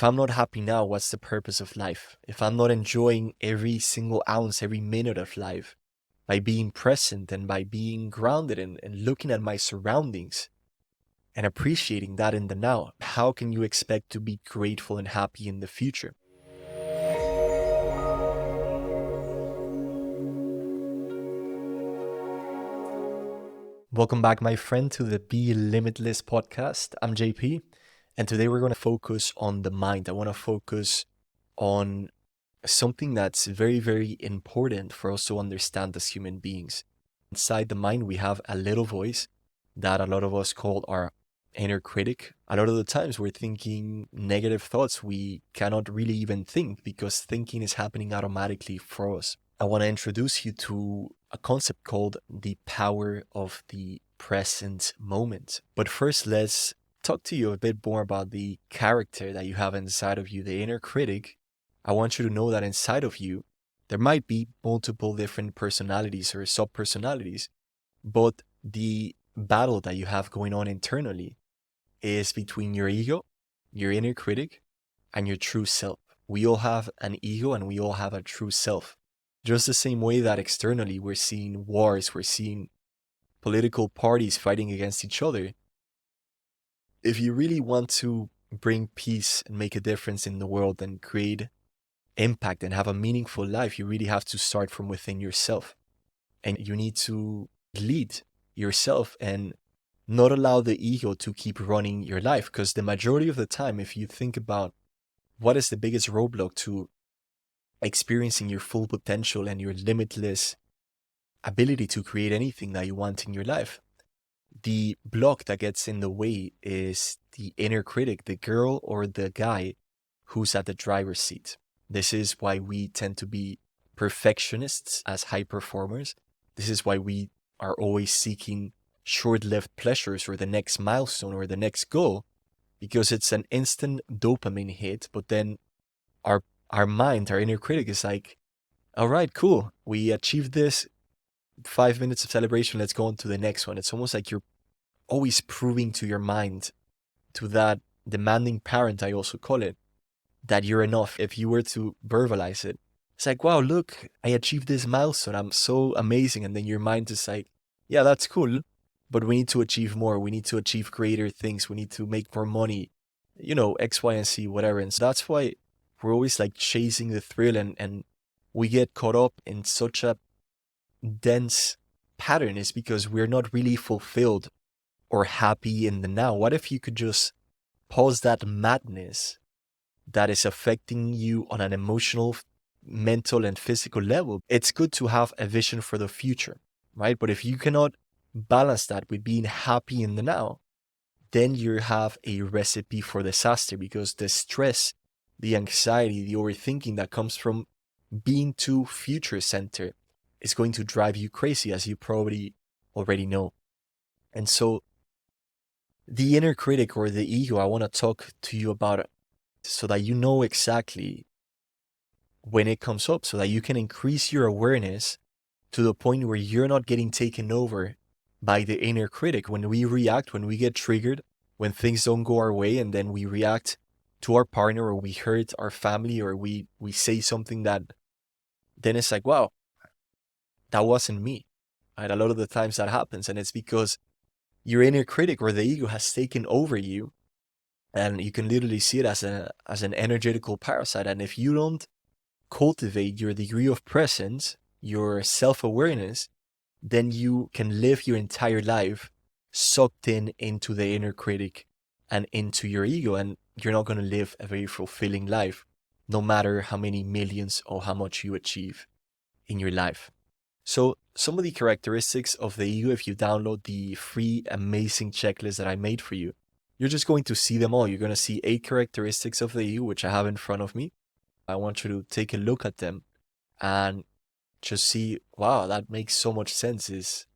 if I'm not happy now, what's the purpose of life? If I'm not enjoying every single ounce, every minute of life by being present and by being grounded and looking at my surroundings and appreciating that in the now, how can you expect to be grateful and happy in the future? Welcome back, my friend, to the Be Limitless Podcast. I'm JP, and today we're going to focus on the mind. I want to focus on something that's very, very important for us to understand as human beings. Inside the mind, we have a little voice that a lot of us call our inner critic. A lot of the times we're thinking negative thoughts we cannot really even think because thinking is happening automatically for us. I want to introduce you to a concept called the power of the present moment. But first, let's talk to you a bit more about the character that you have inside of you, the inner critic. I want you to know that inside of you, there might be multiple different personalities or sub-personalities, but the battle that you have going on internally is between your ego, your inner critic, and your true self. We all have an ego and we all have a true self. Just the same way that externally we're seeing wars, we're seeing political parties fighting against each other. If you really want to bring peace and make a difference in the world and create impact and have a meaningful life, you really have to start from within yourself. And you need to lead yourself and not allow the ego to keep running your life. Because the majority of the time, if you think about what is the biggest roadblock to experiencing your full potential and your limitless ability to create anything that you want in your life, the block that gets in the way is the inner critic, the girl or the guy who's at the driver's seat. This is why we tend to be perfectionists as high performers. This is why we are always seeking short-lived pleasures or the next milestone or the next goal, because it's an instant dopamine hit. But then our mind, our inner critic is like, all right, cool. We achieved this. 5 minutes of celebration. Let's go on to the next one. It's almost like you're always proving to your mind, to that demanding parent, I also call it, that you're enough. If you were to verbalize it, it's like, wow, look, I achieved this milestone. I'm so amazing. And then your mind is like, yeah, that's cool, but we need to achieve more. We need to achieve greater things. We need to make more money, X, Y, and Z, whatever. And so that's why we're always like chasing the thrill and we get caught up in such a dense pattern, is because we're not really fulfilled or happy in the now. What if you could just pause that madness that is affecting you on an emotional, mental, and physical level? It's good to have a vision for the future, right? But if you cannot balance that with being happy in the now, then you have a recipe for disaster, because the stress, the anxiety, the overthinking that comes from being too future-centered is going to drive you crazy, as you probably already know. And so the inner critic or the ego, I want to talk to you about it so that you know exactly when it comes up, so that you can increase your awareness to the point where you're not getting taken over by the inner critic. When we react, when we get triggered, when things don't go our way, and then we react to our partner, or we hurt our family, or we say something that then it's like, wow, that wasn't me. Right? A lot of the times that happens, and it's because your inner critic or the ego has taken over you, and you can literally see it as an energetical parasite. And if you don't cultivate your degree of presence, your self-awareness, then you can live your entire life sucked into the inner critic and into your ego, and you're not going to live a very fulfilling life, no matter how many millions or how much you achieve in your life. So some of the characteristics of the ego, if you download the free amazing checklist that I made for you, you're just going to see them all. You're going to see 8 characteristics of the ego, which I have in front of me. I want you to take a look at them and just see, wow, that makes so much sense. Is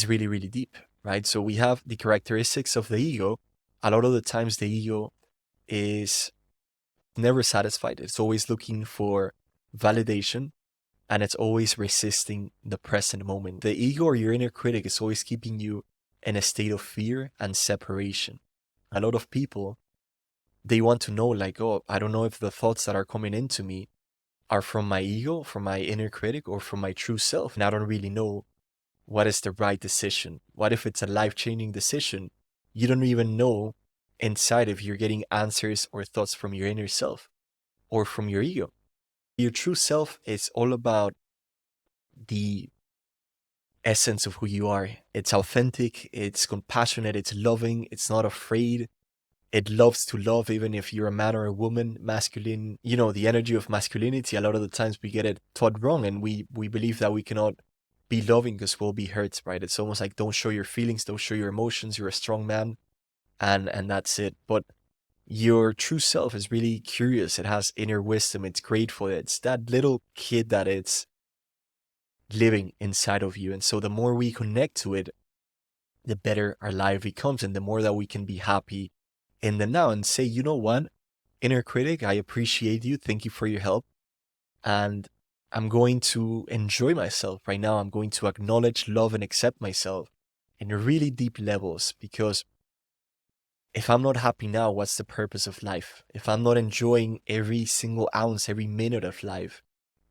really, really deep, right? So we have the characteristics of the ego. A lot of the times the ego is never satisfied. It's always looking for validation, and it's always resisting the present moment. The ego or your inner critic is always keeping you in a state of fear and separation. A lot of people, they want to know, like, oh, I don't know if the thoughts that are coming into me are from my ego, from my inner critic, or from my true self. And I don't really know what is the right decision. What if it's a life-changing decision? You don't even know inside if you're getting answers or thoughts from your inner self or from your ego. Your true self is all about the essence of who you are. It's authentic, it's compassionate, it's loving, it's not afraid. It loves to love, even if you're a man or a woman, masculine. You know, the energy of masculinity, a lot of the times we get it taught wrong, and we believe that we cannot be loving because we'll be hurt, right? It's almost like, don't show your feelings, don't show your emotions, you're a strong man, and that's it. But your true self is really curious. It has inner wisdom, it's grateful. It's that little kid that it's living inside of you. And so the more we connect to it, the better our life becomes, and the more that we can be happy in the now and say, you know what, inner critic, I appreciate you. Thank you for your help. And I'm going to enjoy myself right now. I'm going to acknowledge, love, and accept myself in really deep levels, because if I'm not happy now, what's the purpose of life? If I'm not enjoying every single ounce, every minute of life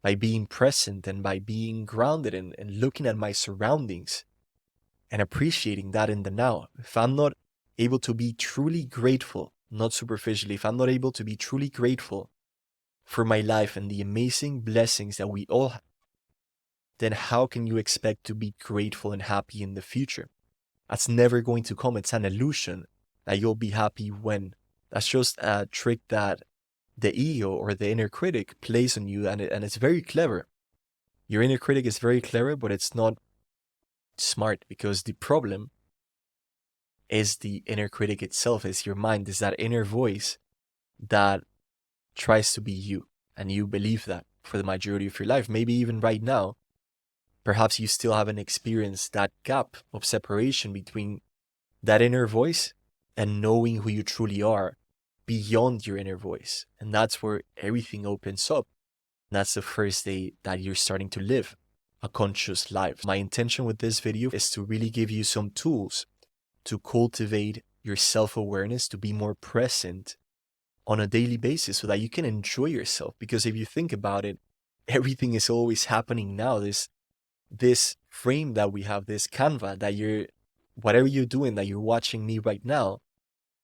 by being present and by being grounded and looking at my surroundings and appreciating that in the now, if I'm not able to be truly grateful, not superficially, if I'm not able to be truly grateful for my life and the amazing blessings that we all have, then how can you expect to be grateful and happy in the future? That's never going to come. It's an illusion that you'll be happy when. That's just a trick that the ego or the inner critic plays on you, and it's very clever. Your inner critic is very clever, but it's not smart, because the problem is the inner critic itself, is your mind, is that inner voice that tries to be you. And you believe that for the majority of your life. Maybe even right now, perhaps you still haven't experienced that gap of separation between that inner voice and knowing who you truly are beyond your inner voice. And that's where everything opens up. That's the first day that you're starting to live a conscious life. My intention with this video is to really give you some tools to cultivate your self-awareness, to be more present on a daily basis so that you can enjoy yourself. Because if you think about it, everything is always happening now. This frame that we have, this Canva that whatever you're doing, that you're watching me right now,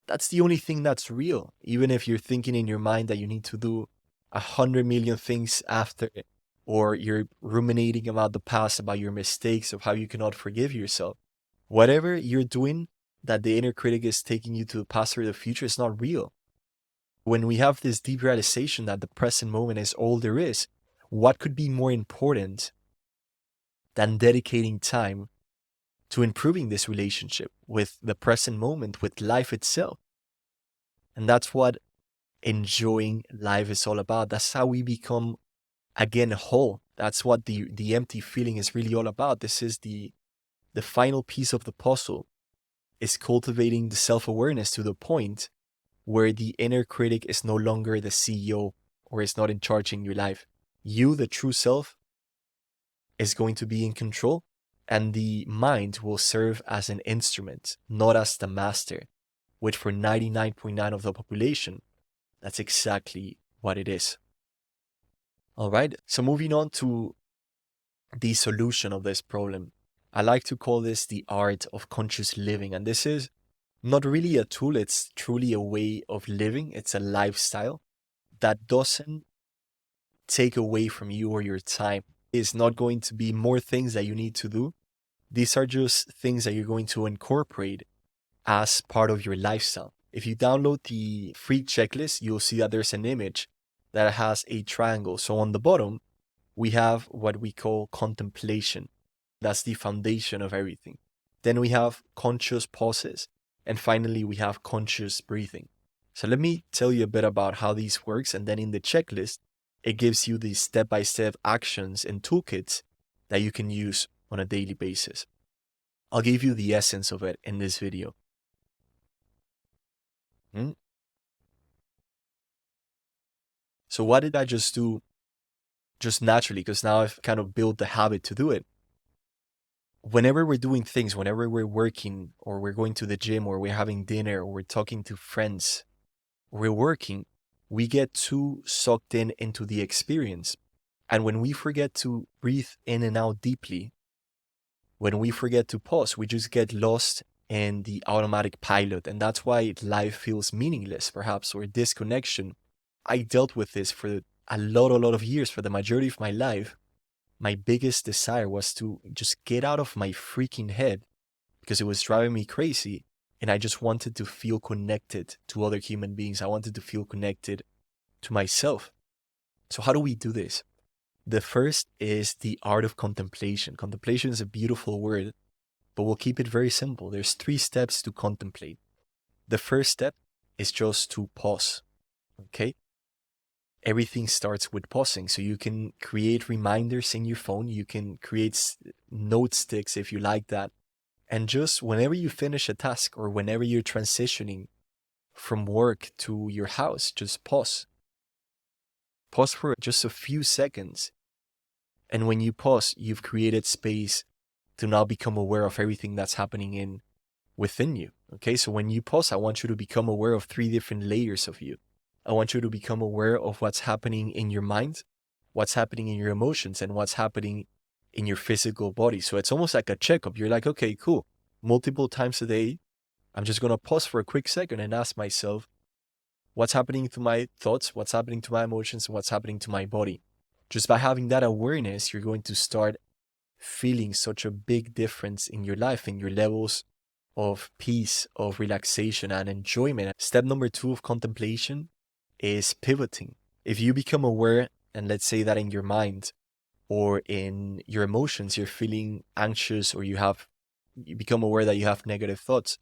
that's the only thing that's real. Even if you're thinking in your mind that you need to do 100 million things after it, or you're ruminating about the past, about your mistakes, of how you cannot forgive yourself, whatever you're doing that the inner critic is taking you to the past or the future is not real. When we have this deep realization that the present moment is all there is, what could be more important than dedicating time to improving this relationship with the present moment, with life itself? And that's what enjoying life is all about. That's how we become, again, whole. That's what the empty feeling is really all about. This is the final piece of the puzzle, is cultivating the self-awareness to the point where the inner critic is no longer the CEO or is not in charge in your life. You, the true self, is going to be in control, and the mind will serve as an instrument, not as the master, which for 99.9% of the population, that's exactly what it is. All right, so moving on to the solution of this problem. I like to call this the art of conscious living. And this is not really a tool, it's truly a way of living. It's a lifestyle that doesn't take away from you or your time. It's not going to be more things that you need to do. These are just things that you're going to incorporate as part of your lifestyle. If you download the free checklist, you'll see that there's an image that has a triangle. So on the bottom, we have what we call contemplation. That's the foundation of everything. Then we have conscious pauses. And finally, we have conscious breathing. So let me tell you a bit about how these works. And then in the checklist, it gives you the step-by-step actions and toolkits that you can use on a daily basis. I'll give you the essence of it in this video. So what did I just do just naturally? Because now I've kind of built the habit to do it. Whenever we're doing things, whenever we're working or we're going to the gym or we're having dinner or we're talking to friends, we're working, we get too sucked in into the experience. And when we forget to breathe in and out deeply, when we forget to pause, we just get lost in the automatic pilot. And that's why life feels meaningless, perhaps, or disconnection. I dealt with this for a lot of years. For the majority of my life, my biggest desire was to just get out of my freaking head because it was driving me crazy. And I just wanted to feel connected to other human beings. I wanted to feel connected to myself. So how do we do this? The first is the art of contemplation. Contemplation is a beautiful word, but we'll keep it very simple. There's 3 steps to contemplate. The first step is just to pause, okay? Everything starts with pausing. So you can create reminders in your phone. You can create note sticks if you like that. And just whenever you finish a task or whenever you're transitioning from work to your house, just pause. Pause for just a few seconds. And when you pause, you've created space to now become aware of everything that's happening within you. Okay, so when you pause, I want you to become aware of 3 different layers of you. I want you to become aware of what's happening in your mind, what's happening in your emotions, and what's happening in your physical body. So it's almost like a checkup. You're like, okay, cool. Multiple times a day, I'm just going to pause for a quick second and ask myself, what's happening to my thoughts, what's happening to my emotions, and what's happening to my body. Just by having that awareness, you're going to start feeling such a big difference in your life, in your levels of peace, of relaxation, and enjoyment. Step number 2 of contemplation is pivoting. If you become aware, and let's say that in your mind or in your emotions, you're feeling anxious or you become aware that you have negative thoughts,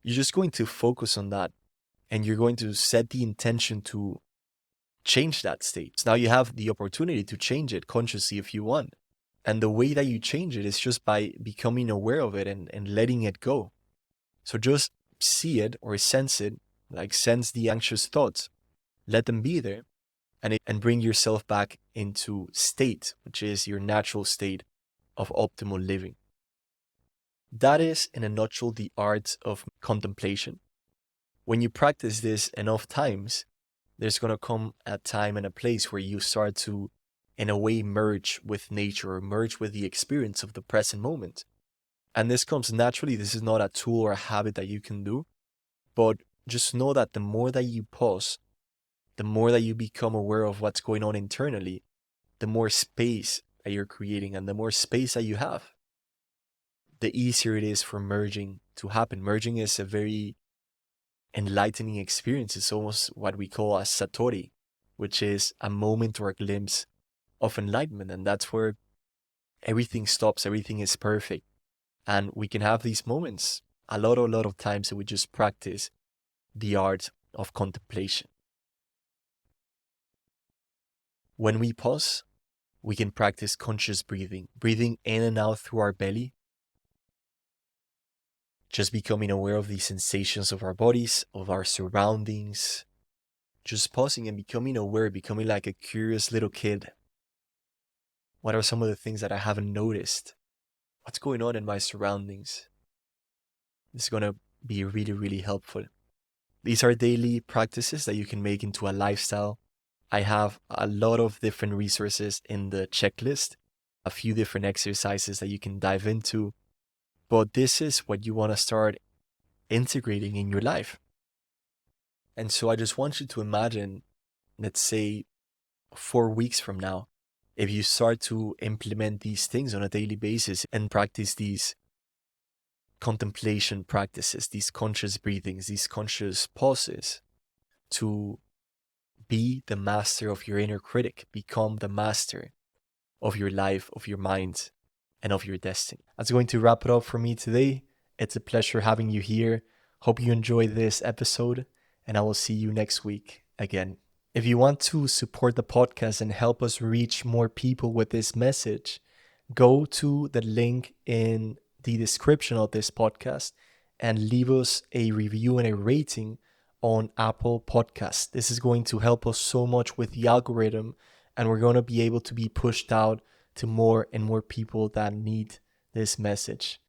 you're just going to focus on that and you're going to set the intention to change that state. So now you have the opportunity to change it consciously if you want. And the way that you change it is just by becoming aware of it and letting it go. So just see it or sense it, like sense the anxious thoughts, let them be there, and bring yourself back into state, which is your natural state of optimal living. That is, in a nutshell, the art of contemplation. When you practice this enough times, there's going to come a time and a place where you start to, in a way, merge with nature or merge with the experience of the present moment. And this comes naturally. This is not a tool or a habit that you can do, but just know that the more that you pause, the more that you become aware of what's going on internally, the more space that you're creating and the more space that you have, the easier it is for merging to happen. Merging is a very enlightening experience. It's almost what we call a satori, which is a moment or a glimpse of enlightenment. And that's where everything stops, everything is perfect. And we can have these moments a lot of times that we just practice the art of contemplation. When we pause, we can practice conscious breathing, breathing in and out through our belly, just becoming aware of the sensations of our bodies, of our surroundings, just pausing and becoming aware, becoming like a curious little kid. What are some of the things that I haven't noticed? What's going on in my surroundings? This is going to be really helpful. These are daily practices that you can make into a lifestyle. I have a lot of different resources in the checklist, a few different exercises that you can dive into. But this is what you want to start integrating in your life. And so I just want you to imagine, let's say 4 weeks from now, if you start to implement these things on a daily basis and practice these contemplation practices, these conscious breathings, these conscious pauses to be the master of your inner critic, become the master of your life, of your mind, and of your destiny. That's going to wrap it up for me today. It's a pleasure having you here. Hope you enjoyed this episode, and I will see you next week again. If you want to support the podcast and help us reach more people with this message, go to the link in the description of this podcast and leave us a review and a rating on Apple Podcasts. This is going to help us so much with the algorithm, and we're going to be able to be pushed out to more and more people that need this message.